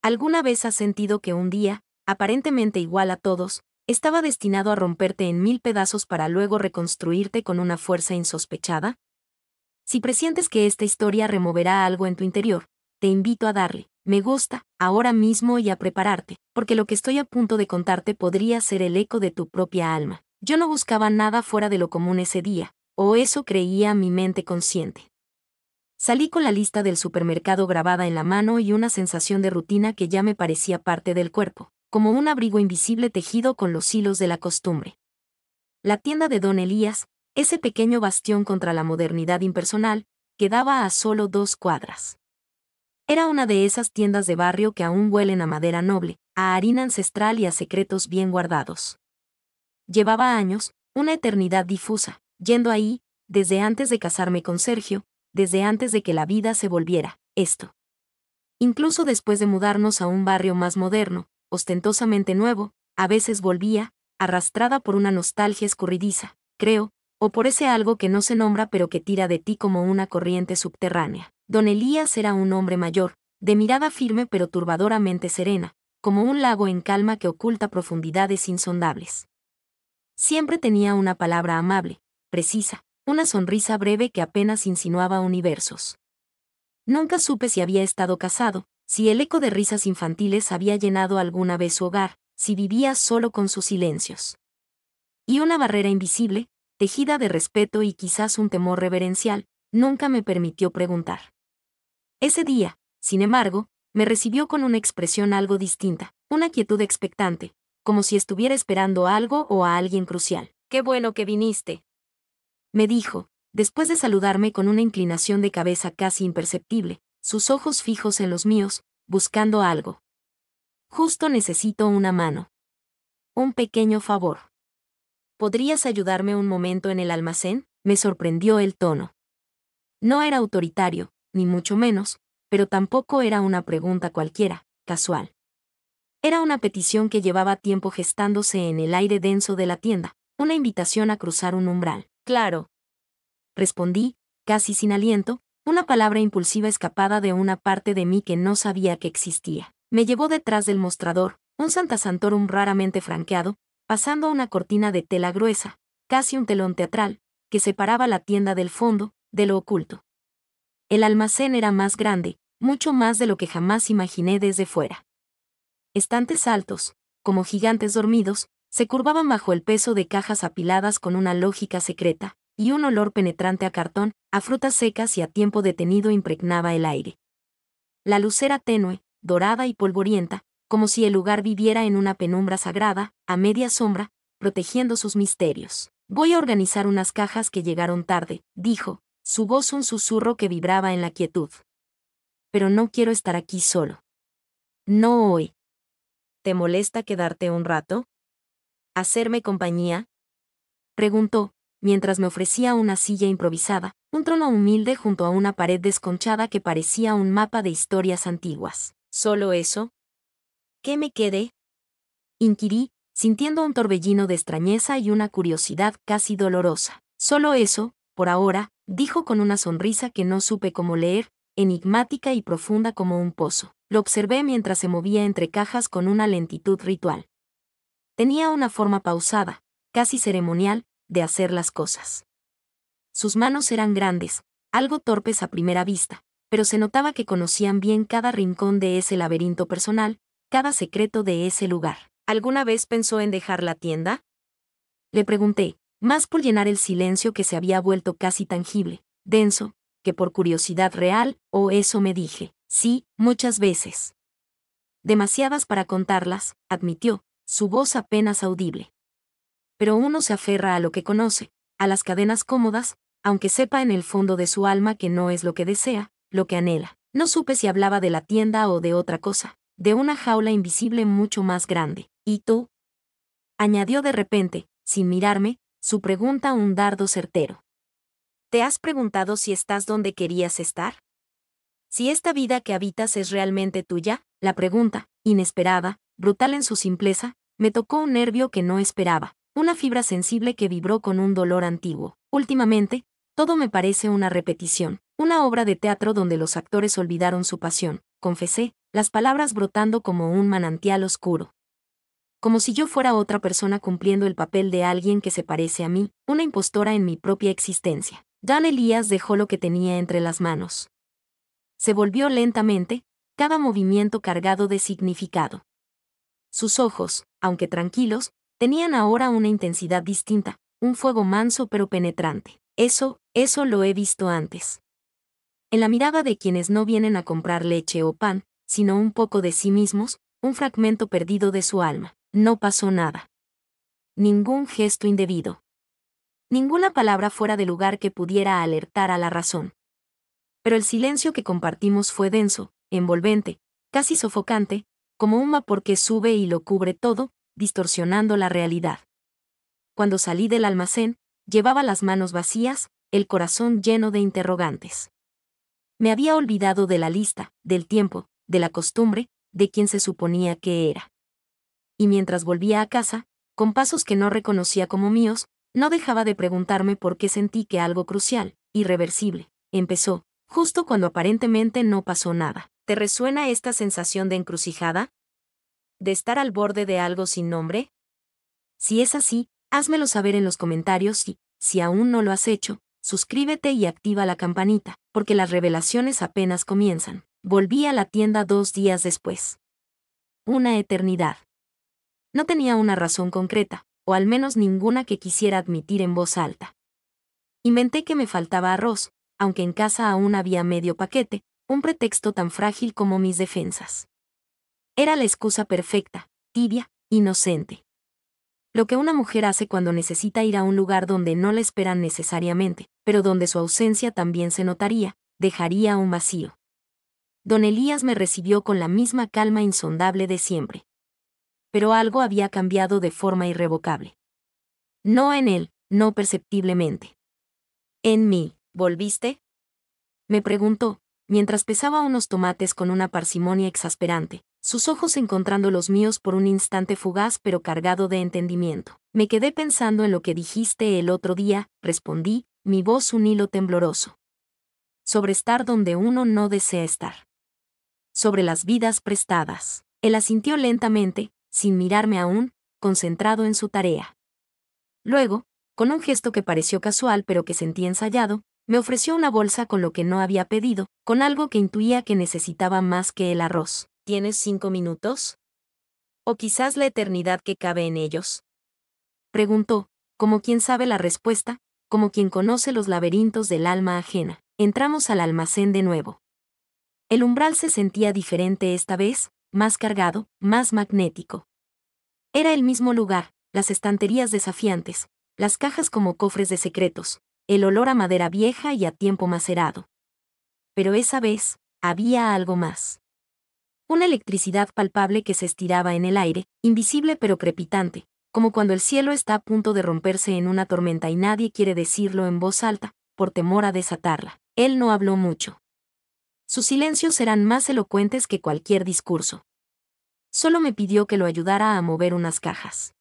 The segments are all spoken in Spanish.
¿Alguna vez has sentido que un día, aparentemente igual a todos, estaba destinado a romperte en mil pedazos para luego reconstruirte con una fuerza insospechada? Si presientes que esta historia removerá algo en tu interior, te invito a darle me gusta ahora mismo y a prepararte, porque lo que estoy a punto de contarte podría ser el eco de tu propia alma. Yo no buscaba nada fuera de lo común ese día, o eso creía mi mente consciente. Salí con la lista del supermercado grabada en la mano y una sensación de rutina que ya me parecía parte del cuerpo, como un abrigo invisible tejido con los hilos de la costumbre. La tienda de Don Elías, ese pequeño bastión contra la modernidad impersonal, quedaba a solo 2 cuadras. Era una de esas tiendas de barrio que aún huelen a madera noble, a harina ancestral y a secretos bien guardados. Llevaba años, una eternidad difusa, yendo ahí, desde antes de casarme con Sergio, desde antes de que la vida se volviera esto. Incluso después de mudarnos a un barrio más moderno, ostentosamente nuevo, a veces volvía, arrastrada por una nostalgia escurridiza, creo, o por ese algo que no se nombra pero que tira de ti como una corriente subterránea. Don Elías era un hombre mayor, de mirada firme pero turbadoramente serena, como un lago en calma que oculta profundidades insondables. Siempre tenía una palabra amable, precisa, una sonrisa breve que apenas insinuaba universos. Nunca supe si había estado casado, si el eco de risas infantiles había llenado alguna vez su hogar, si vivía solo con sus silencios. Y una barrera invisible, tejida de respeto y quizás un temor reverencial, nunca me permitió preguntar. Ese día, sin embargo, me recibió con una expresión algo distinta, una quietud expectante, como si estuviera esperando algo o a alguien crucial. «Qué bueno que viniste», me dijo, después de saludarme con una inclinación de cabeza casi imperceptible, sus ojos fijos en los míos, buscando algo. «Justo necesito una mano. Un pequeño favor. ¿Podrías ayudarme un momento en el almacén?», me sorprendió el tono. No era autoritario, ni mucho menos, pero tampoco era una pregunta cualquiera, casual. Era una petición que llevaba tiempo gestándose en el aire denso de la tienda, una invitación a cruzar un umbral. «Claro», respondí, casi sin aliento, una palabra impulsiva escapada de una parte de mí que no sabía que existía. Me llevó detrás del mostrador, un Santa Santorum raramente franqueado, pasando una cortina de tela gruesa, casi un telón teatral, que separaba la tienda del fondo, de lo oculto. El almacén era más grande, mucho más de lo que jamás imaginé desde fuera. Estantes altos, como gigantes dormidos, se curvaban bajo el peso de cajas apiladas con una lógica secreta, y un olor penetrante a cartón, a frutas secas y a tiempo detenido impregnaba el aire. La luz era tenue, dorada y polvorienta, como si el lugar viviera en una penumbra sagrada, a media sombra, protegiendo sus misterios. «Voy a organizar unas cajas que llegaron tarde», dijo, su voz un susurro que vibraba en la quietud. «Pero no quiero estar aquí solo. No hoy. ¿Te molesta quedarte un rato? ¿Hacerme compañía?», preguntó, mientras me ofrecía una silla improvisada, un trono humilde junto a una pared desconchada que parecía un mapa de historias antiguas. «¿Solo eso? ¿Qué me quede?», inquirí, sintiendo un torbellino de extrañeza y una curiosidad casi dolorosa. «Solo eso, por ahora», dijo con una sonrisa que no supe cómo leer, enigmática y profunda como un pozo. Lo observé mientras se movía entre cajas con una lentitud ritual. Tenía una forma pausada, casi ceremonial, de hacer las cosas. Sus manos eran grandes, algo torpes a primera vista, pero se notaba que conocían bien cada rincón de ese laberinto personal, cada secreto de ese lugar. «¿Alguna vez pensó en dejar la tienda?», le pregunté, más por llenar el silencio que se había vuelto casi tangible, denso, que por curiosidad real, o eso me dije. «Sí, muchas veces. Demasiadas para contarlas», admitió, su voz apenas audible. «Pero uno se aferra a lo que conoce, a las cadenas cómodas, aunque sepa en el fondo de su alma que no es lo que desea, lo que anhela». No supe si hablaba de la tienda o de otra cosa, de una jaula invisible mucho más grande. «¿Y tú?», añadió de repente, sin mirarme, su pregunta un dardo certero. «¿Te has preguntado si estás donde querías estar? Si esta vida que habitas es realmente tuya». La pregunta, inesperada, brutal en su simpleza, me tocó un nervio que no esperaba, una fibra sensible que vibró con un dolor antiguo. Últimamente, todo me parece una repetición, una obra de teatro donde los actores olvidaron su pasión, confesé, las palabras brotando como un manantial oscuro. Como si yo fuera otra persona cumpliendo el papel de alguien que se parece a mí, una impostora en mi propia existencia. Dan Elías dejó lo que tenía entre las manos. Se volvió lentamente, cada movimiento cargado de significado. Sus ojos, aunque tranquilos, tenían ahora una intensidad distinta, un fuego manso pero penetrante. Eso lo he visto antes. En la mirada de quienes no vienen a comprar leche o pan, sino un poco de sí mismos, un fragmento perdido de su alma. No pasó nada. Ningún gesto indebido. Ninguna palabra fuera de lugar que pudiera alertar a la razón. Pero el silencio que compartimos fue denso, envolvente, casi sofocante, como un vapor que sube y lo cubre todo, distorsionando la realidad. Cuando salí del almacén, llevaba las manos vacías, el corazón lleno de interrogantes. Me había olvidado de la lista, del tiempo, de la costumbre, de quien se suponía que era. Y mientras volvía a casa, con pasos que no reconocía como míos, no dejaba de preguntarme por qué sentí que algo crucial, irreversible, empezó, justo cuando aparentemente no pasó nada. ¿Te resuena esta sensación de encrucijada? ¿De estar al borde de algo sin nombre? Si es así, házmelo saber en los comentarios y, si aún no lo has hecho, suscríbete y activa la campanita, porque las revelaciones apenas comienzan. Volví a la tienda 2 días después. Una eternidad. No tenía una razón concreta, o al menos ninguna que quisiera admitir en voz alta. Inventé que me faltaba arroz, aunque en casa aún había medio paquete, un pretexto tan frágil como mis defensas. Era la excusa perfecta, tibia, inocente. Lo que una mujer hace cuando necesita ir a un lugar donde no la esperan necesariamente, pero donde su ausencia también se notaría, dejaría un vacío. Don Elías me recibió con la misma calma insondable de siempre. Pero algo había cambiado de forma irrevocable. No en él, no perceptiblemente. En mí, ¿volviste? Me preguntó, mientras pesaba unos tomates con una parsimonia exasperante, sus ojos encontrando los míos por un instante fugaz pero cargado de entendimiento. Me quedé pensando en lo que dijiste el otro día, respondí, mi voz un hilo tembloroso. Sobre estar donde uno no desea estar. Sobre las vidas prestadas. Él asintió lentamente, sin mirarme aún, concentrado en su tarea. Luego, con un gesto que pareció casual pero que sentí ensayado, me ofreció una bolsa con lo que no había pedido, con algo que intuía que necesitaba más que el arroz. ¿Tienes 5 minutos? ¿O quizás la eternidad que cabe en ellos? Preguntó, como quien sabe la respuesta, como quien conoce los laberintos del alma ajena. Entramos al almacén de nuevo. El umbral se sentía diferente esta vez, más cargado, más magnético. Era el mismo lugar, las estanterías desafiantes, las cajas como cofres de secretos, el olor a madera vieja y a tiempo macerado. Pero esa vez, había algo más. Una electricidad palpable que se estiraba en el aire, invisible pero crepitante, como cuando el cielo está a punto de romperse en una tormenta y nadie quiere decirlo en voz alta, por temor a desatarla. Él no habló mucho. Sus silencios eran más elocuentes que cualquier discurso. Solo me pidió que lo ayudara a mover unas cajas.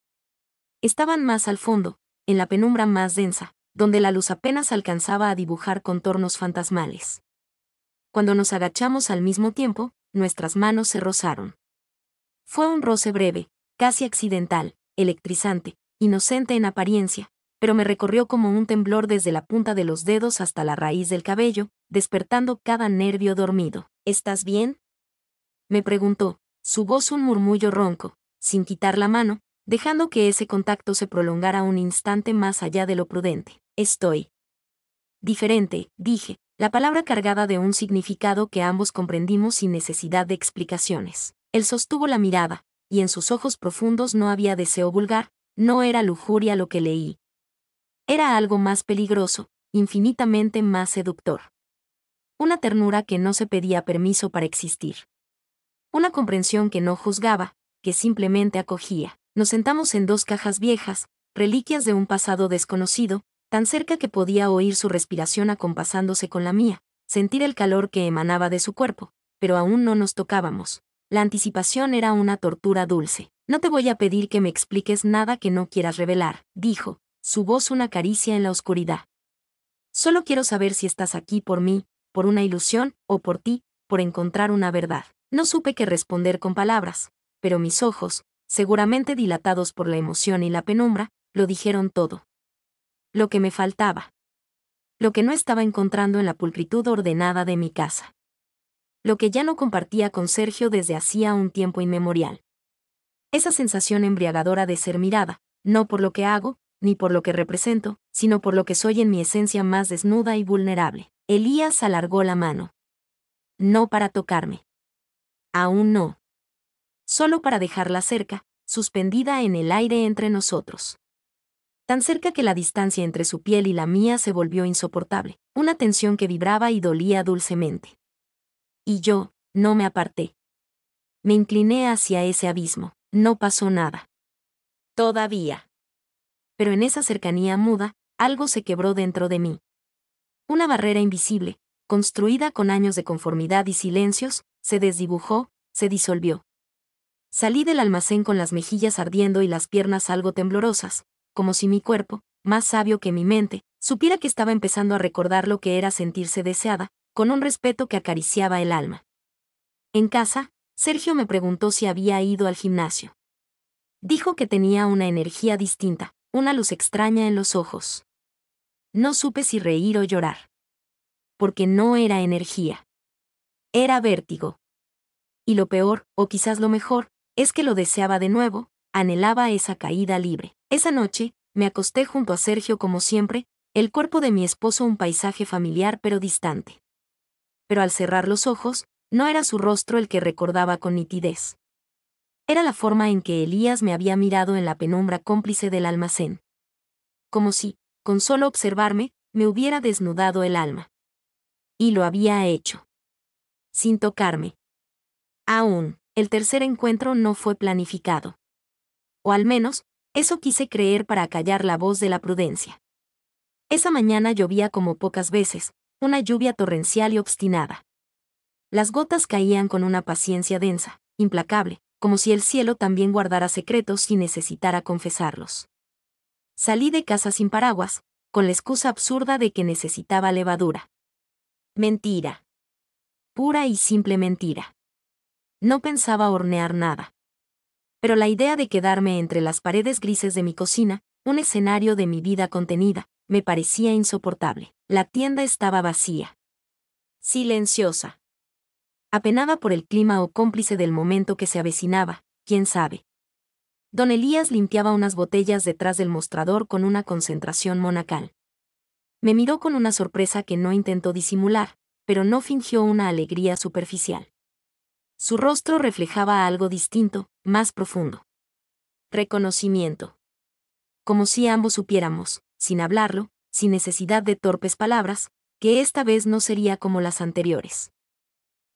Estaban más al fondo, en la penumbra más densa, donde la luz apenas alcanzaba a dibujar contornos fantasmales. Cuando nos agachamos al mismo tiempo, nuestras manos se rozaron. Fue un roce breve, casi accidental, electrizante, inocente en apariencia, pero me recorrió como un temblor desde la punta de los dedos hasta la raíz del cabello, despertando cada nervio dormido. ¿Estás bien?, me preguntó, su voz un murmullo ronco, sin quitar la mano, dejando que ese contacto se prolongara un instante más allá de lo prudente. Estoy diferente, dije, la palabra cargada de un significado que ambos comprendimos sin necesidad de explicaciones. Él sostuvo la mirada, y en sus ojos profundos no había deseo vulgar, no era lujuria lo que leí. Era algo más peligroso, infinitamente más seductor. Una ternura que no se pedía permiso para existir. Una comprensión que no juzgaba, que simplemente acogía. Nos sentamos en 2 cajas viejas, reliquias de un pasado desconocido, tan cerca que podía oír su respiración acompasándose con la mía, sentir el calor que emanaba de su cuerpo, pero aún no nos tocábamos. La anticipación era una tortura dulce. No te voy a pedir que me expliques nada que no quieras revelar, dijo, su voz una caricia en la oscuridad. Solo quiero saber si estás aquí por mí, por una ilusión, o por ti, por encontrar una verdad. No supe qué responder con palabras, pero mis ojos, seguramente dilatados por la emoción y la penumbra, lo dijeron todo. Lo que me faltaba. Lo que no estaba encontrando en la pulcritud ordenada de mi casa. Lo que ya no compartía con Sergio desde hacía un tiempo inmemorial. Esa sensación embriagadora de ser mirada, no por lo que hago, ni por lo que represento, sino por lo que soy en mi esencia más desnuda y vulnerable. Elías alargó la mano. No para tocarme. Aún no. Solo para dejarla cerca, suspendida en el aire entre nosotros. Tan cerca que la distancia entre su piel y la mía se volvió insoportable, una tensión que vibraba y dolía dulcemente. Y yo, no me aparté. Me incliné hacia ese abismo. No pasó nada. Todavía. Pero en esa cercanía muda, algo se quebró dentro de mí. Una barrera invisible, construida con años de conformidad y silencios, se desdibujó, se disolvió. Salí del almacén con las mejillas ardiendo y las piernas algo temblorosas, como si mi cuerpo, más sabio que mi mente, supiera que estaba empezando a recordar lo que era sentirse deseada, con un respeto que acariciaba el alma. En casa, Sergio me preguntó si había ido al gimnasio. Dijo que tenía una energía distinta, una luz extraña en los ojos. No supe si reír o llorar. Porque no era energía. Era vértigo. Y lo peor, o quizás lo mejor, es que lo deseaba de nuevo, anhelaba esa caída libre. Esa noche, me acosté junto a Sergio como siempre, el cuerpo de mi esposo un paisaje familiar pero distante. Pero al cerrar los ojos, no era su rostro el que recordaba con nitidez. Era la forma en que Elías me había mirado en la penumbra cómplice del almacén. Como si, con solo observarme, me hubiera desnudado el alma. Y lo había hecho. Sin tocarme. Aún, el tercer encuentro no fue planificado. O al menos, eso quise creer para acallar la voz de la prudencia. Esa mañana llovía como pocas veces, una lluvia torrencial y obstinada. Las gotas caían con una paciencia densa, implacable, como si el cielo también guardara secretos y necesitara confesarlos. Salí de casa sin paraguas, con la excusa absurda de que necesitaba levadura. Mentira. Pura y simple mentira. No pensaba hornear nada. Pero la idea de quedarme entre las paredes grises de mi cocina, un escenario de mi vida contenida, me parecía insoportable. La tienda estaba vacía. Silenciosa. Apenada por el clima o cómplice del momento que se avecinaba, quién sabe. Don Elías limpiaba unas botellas detrás del mostrador con una concentración monacal. Me miró con una sorpresa que no intentó disimular, pero no fingió una alegría superficial. Su rostro reflejaba algo distinto, más profundo. Reconocimiento. Como si ambos supiéramos, sin hablarlo, sin necesidad de torpes palabras, que esta vez no sería como las anteriores.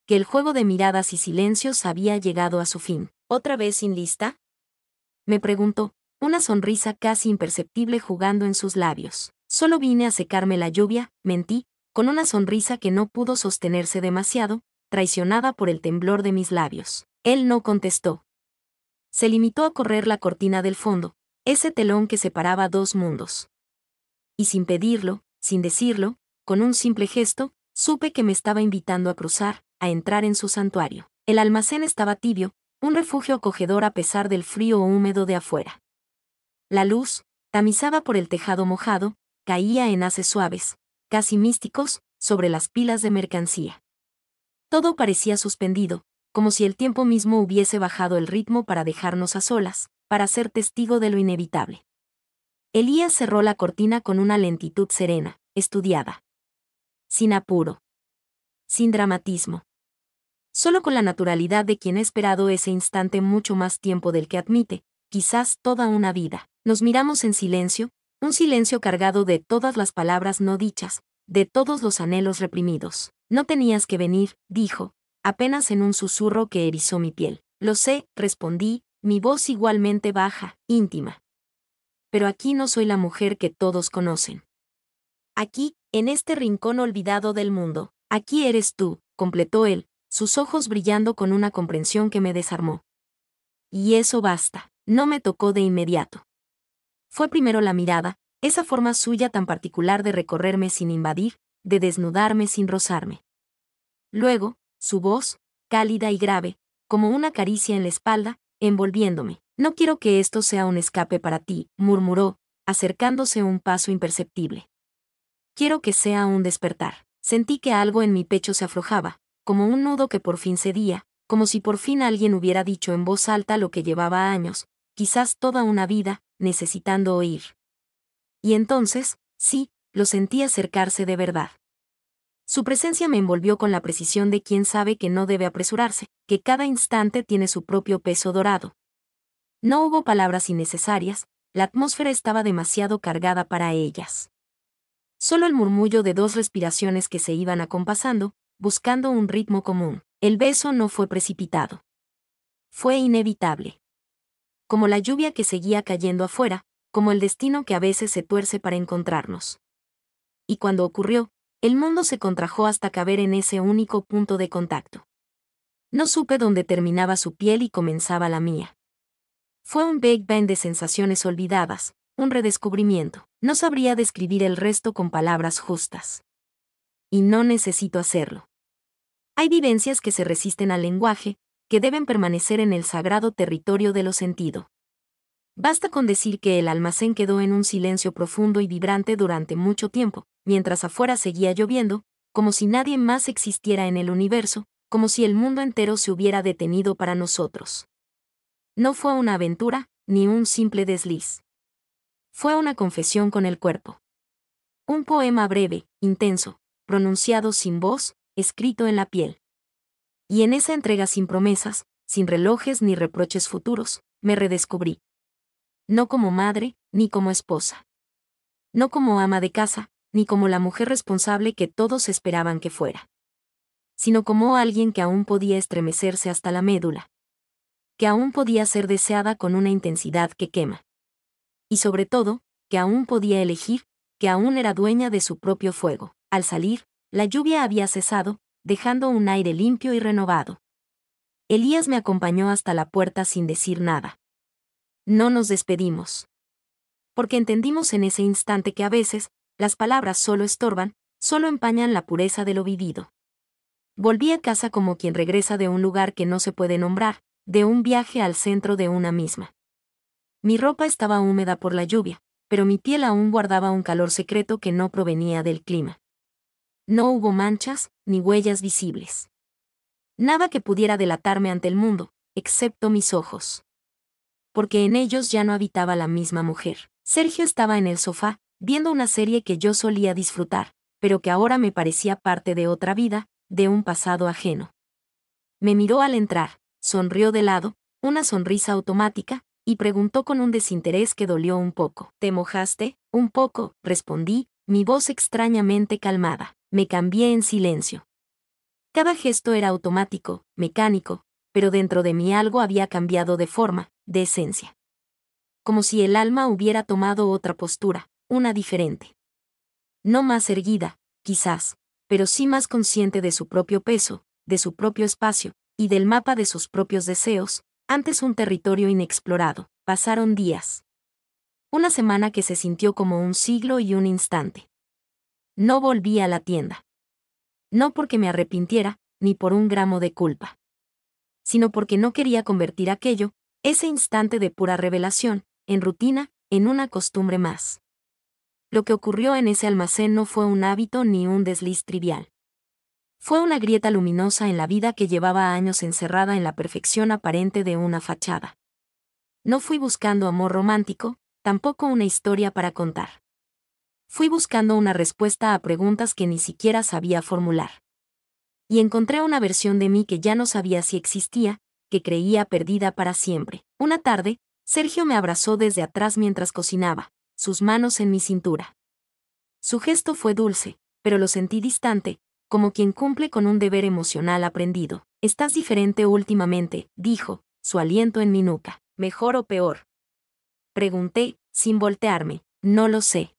Que el juego de miradas y silencios había llegado a su fin. ¿Otra vez sin lista?, me preguntó, una sonrisa casi imperceptible jugando en sus labios. Solo vine a secarme la lluvia, mentí, con una sonrisa que no pudo sostenerse demasiado, traicionada por el temblor de mis labios. Él no contestó. Se limitó a correr la cortina del fondo, ese telón que separaba dos mundos. Y sin pedirlo, sin decirlo, con un simple gesto, supe que me estaba invitando a cruzar, a entrar en su santuario. El almacén estaba tibio, un refugio acogedor a pesar del frío húmedo de afuera. La luz, tamizada por el tejado mojado, caía en haces suaves, casi místicos, sobre las pilas de mercancía. Todo parecía suspendido, como si el tiempo mismo hubiese bajado el ritmo para dejarnos a solas, para ser testigo de lo inevitable. Elías cerró la cortina con una lentitud serena, estudiada. Sin apuro. Sin dramatismo. Solo con la naturalidad de quien ha esperado ese instante mucho más tiempo del que admite, quizás toda una vida. Nos miramos en silencio, un silencio cargado de todas las palabras no dichas, de todos los anhelos reprimidos. No tenías que venir, dijo, apenas en un susurro que erizó mi piel. Lo sé, respondí, mi voz igualmente baja, íntima. Pero aquí no soy la mujer que todos conocen. Aquí, en este rincón olvidado del mundo, aquí eres tú, completó él, sus ojos brillando con una comprensión que me desarmó. Y eso basta. No me tocó de inmediato. Fue primero la mirada, esa forma suya tan particular de recorrerme sin invadir, de desnudarme sin rozarme. Luego, su voz, cálida y grave, como una caricia en la espalda, envolviéndome. No quiero que esto sea un escape para ti, murmuró, acercándose un paso imperceptible. Quiero que sea un despertar. Sentí que algo en mi pecho se aflojaba, como un nudo que por fin cedía, como si por fin alguien hubiera dicho en voz alta lo que llevaba años, quizás toda una vida, necesitando oír. Y entonces, sí, lo sentí acercarse de verdad. Su presencia me envolvió con la precisión de quien sabe que no debe apresurarse, que cada instante tiene su propio peso dorado. No hubo palabras innecesarias, la atmósfera estaba demasiado cargada para ellas. Solo el murmullo de 2 respiraciones que se iban acompasando, buscando un ritmo común. El beso no fue precipitado. Fue inevitable. Como la lluvia que seguía cayendo afuera, como el destino que a veces se tuerce para encontrarnos. Y cuando ocurrió, el mundo se contrajo hasta caber en ese único punto de contacto. No supe dónde terminaba su piel y comenzaba la mía. Fue un Big Bang de sensaciones olvidadas, un redescubrimiento. No sabría describir el resto con palabras justas. Y no necesito hacerlo. Hay vivencias que se resisten al lenguaje, que deben permanecer en el sagrado territorio de lo sentido. Basta con decir que el almacén quedó en un silencio profundo y vibrante durante mucho tiempo, mientras afuera seguía lloviendo, como si nadie más existiera en el universo, como si el mundo entero se hubiera detenido para nosotros. No fue una aventura, ni un simple desliz. Fue una confesión con el cuerpo. Un poema breve, intenso, pronunciado sin voz, escrito en la piel. Y en esa entrega sin promesas, sin relojes ni reproches futuros, me redescubrí. No como madre, ni como esposa. No como ama de casa, ni como la mujer responsable que todos esperaban que fuera. Sino como alguien que aún podía estremecerse hasta la médula. Que aún podía ser deseada con una intensidad que quema. Y sobre todo, que aún podía elegir, que aún era dueña de su propio fuego. Al salir, la lluvia había cesado, dejando un aire limpio y renovado. Elías me acompañó hasta la puerta sin decir nada. No nos despedimos. Porque entendimos en ese instante que a veces, las palabras solo estorban, solo empañan la pureza de lo vivido. Volví a casa como quien regresa de un lugar que no se puede nombrar, de un viaje al centro de una misma. Mi ropa estaba húmeda por la lluvia, pero mi piel aún guardaba un calor secreto que no provenía del clima. No hubo manchas, ni huellas visibles. Nada que pudiera delatarme ante el mundo, excepto mis ojos. Porque en ellos ya no habitaba la misma mujer. Sergio estaba en el sofá, viendo una serie que yo solía disfrutar, pero que ahora me parecía parte de otra vida, de un pasado ajeno. Me miró al entrar, sonrió de lado, una sonrisa automática, y preguntó con un desinterés que dolió un poco. ¿Te mojaste? Un poco, respondí, mi voz extrañamente calmada. Me cambié en silencio. Cada gesto era automático, mecánico, pero dentro de mí algo había cambiado de forma, de esencia. Como si el alma hubiera tomado otra postura, una diferente. No más erguida, quizás, pero sí más consciente de su propio peso, de su propio espacio, y del mapa de sus propios deseos, antes un territorio inexplorado. Pasaron días. Una semana que se sintió como un siglo y un instante. No volví a la tienda. No porque me arrepintiera, ni por un gramo de culpa. Sino porque no quería convertir aquello, ese instante de pura revelación, en rutina, en una costumbre más. Lo que ocurrió en ese almacén no fue un hábito ni un desliz trivial. Fue una grieta luminosa en la vida que llevaba años encerrada en la perfección aparente de una fachada. No fui buscando amor romántico, tampoco una historia para contar. Fui buscando una respuesta a preguntas que ni siquiera sabía formular. Y encontré una versión de mí que ya no sabía si existía, que creía perdida para siempre. Una tarde, Sergio me abrazó desde atrás mientras cocinaba, sus manos en mi cintura. Su gesto fue dulce, pero lo sentí distante, como quien cumple con un deber emocional aprendido. Estás diferente últimamente, dijo, su aliento en mi nuca. ¿Mejor o peor? Pregunté, sin voltearme. No lo sé.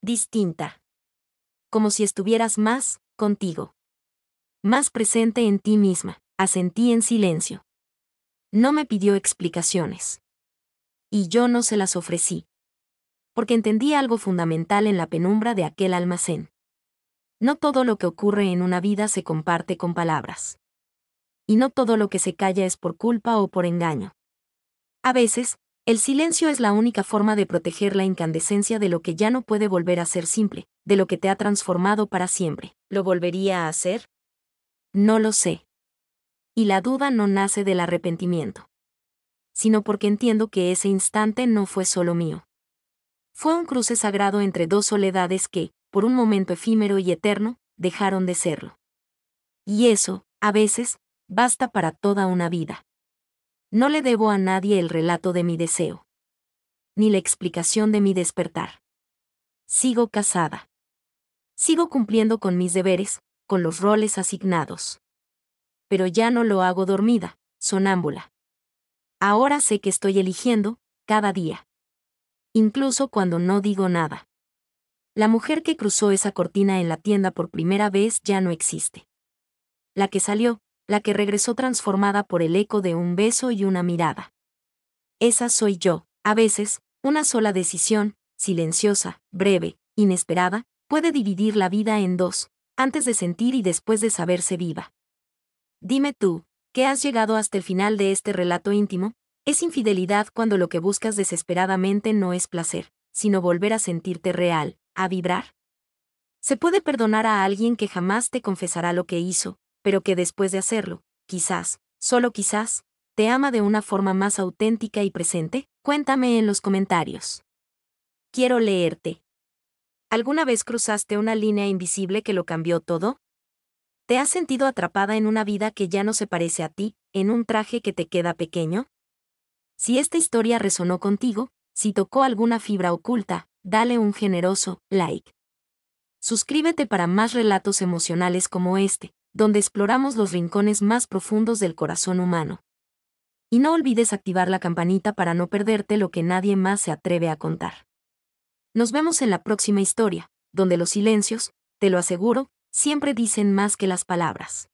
Distinta. Como si estuvieras más, contigo. Más presente en ti misma. Asentí en silencio. No me pidió explicaciones. Y yo no se las ofrecí. Porque entendí algo fundamental en la penumbra de aquel almacén. No todo lo que ocurre en una vida se comparte con palabras. y no todo lo que se calla es por culpa o por engaño. A veces, el silencio es la única forma de proteger la incandescencia de lo que ya no puede volver a ser simple, de lo que te ha transformado para siempre. ¿Lo volvería a hacer? No lo sé. Y la duda no nace del arrepentimiento, sino porque entiendo que ese instante no fue solo mío. Fue un cruce sagrado entre dos soledades que, por un momento efímero y eterno, dejaron de serlo. Y eso, a veces, basta para toda una vida. No le debo a nadie el relato de mi deseo, ni la explicación de mi despertar. Sigo casada. Sigo cumpliendo con mis deberes, con los roles asignados. Pero ya no lo hago dormida, sonámbula. Ahora sé que estoy eligiendo, cada día. Incluso cuando no digo nada. La mujer que cruzó esa cortina en la tienda por primera vez ya no existe. La que salió, la que regresó transformada por el eco de un beso y una mirada. Esa soy yo. A veces, una sola decisión, silenciosa, breve, inesperada, puede dividir la vida en dos, antes de sentir y después de saberse viva. Dime tú, ¿qué has llegado hasta el final de este relato íntimo? ¿Es infidelidad cuando lo que buscas desesperadamente no es placer, sino volver a sentirte real, a vibrar? Se puede perdonar a alguien que jamás te confesará lo que hizo, pero que después de hacerlo, quizás, solo quizás, te ama de una forma más auténtica y presente. Cuéntame en los comentarios. Quiero leerte. ¿Alguna vez cruzaste una línea invisible que lo cambió todo? ¿Te has sentido atrapada en una vida que ya no se parece a ti, en un traje que te queda pequeño? Si esta historia resonó contigo, si tocó alguna fibra oculta, dale un generoso like. Suscríbete para más relatos emocionales como este, donde exploramos los rincones más profundos del corazón humano. Y no olvides activar la campanita para no perderte lo que nadie más se atreve a contar. Nos vemos en la próxima historia, donde los silencios, te lo aseguro, siempre dicen más que las palabras.